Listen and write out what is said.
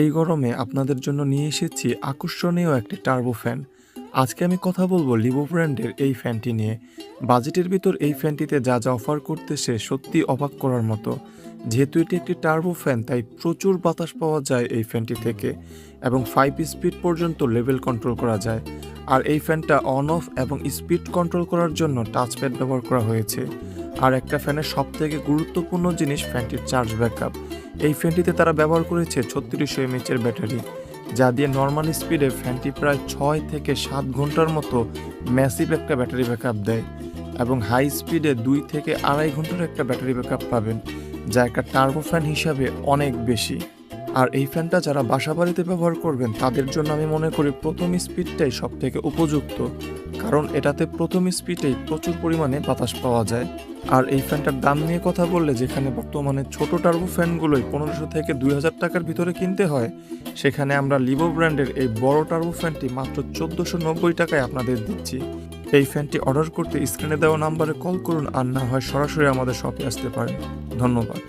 এই গরমে আপনাদের জন্য নিয়ে এসেছি আকর্ষণীয় একটি টার্বো ফ্যান। আজকে আমি কথা বলবো লিভো ব্র্যান্ডের এই ফ্যানটি নিয়ে। বাজেটের ভিতর এই ফ্যানটিতে যা যা অফার করতেছে সত্যি অবাক করার মতো। যেহেতু এটি একটি টার্বো ফ্যান তাই প্রচুর বাতাস পাওয়া যায় এই ফ্যানটি থেকে এবং 5 স্পিড পর্যন্ত লেভেল কন্ট্রোল করা যায়। আর এই ফ্যানটা অন অফ এবং স্পিড কন্ট্রোল করার জন্য টাচপ্যাড ব্যবহার করা হয়েছে। আর একটা ফ্যানের সবথেকে গুরুত্বপূর্ণ জিনিস ফ্যানটির চার্জ ব্যাকআপ। এই ফ্যানটিতে তারা ব্যবহার করেছে 3600 এমএএচের ব্যাটারি, যা দিয়ে নর্মাল স্পিডে ফ্যানটি প্রায় 6 থেকে 7 ঘন্টার মতো ম্যাসিভ একটা ব্যাটারি ব্যাকআপ দেয় এবং হাই স্পিডে 2 থেকে আড়াই ঘন্টার একটা ব্যাটারি ব্যাকআপ পাবেন, যা একটা টার্বো ফ্যান হিসাবে অনেক বেশি। আর এই ফ্যানটা যারা বাসাবাড়িতে ব্যবহার করবেন তাদের জন্য আমি মনে করি প্রথম স্পিডটাই সবথেকে উপযুক্ত, কারণ এটাতে প্রথম স্পিডেই প্রচুর পরিমাণে বাতাস পাওয়া যায়। আর এই ফ্যানটার দাম নিয়ে কথা বললে যেখানে বর্তমানে ছোট টার্বো ফ্যানগুলোই 1500 থেকে 2000 টাকার ভিতরে কিনতে হয়, সেখানে আমরা লিভো ব্র্যান্ডের এই বড় টার্বো ফ্যানটি মাত্র 1490 টাকায় আপনাদের দিচ্ছি। এই ফ্যানটি অর্ডার করতে স্ক্রিনে দেওয়া নাম্বারে কল করুন, আর না হয় সরাসরি আমাদের শপে আসতে পারেন। ধন্যবাদ।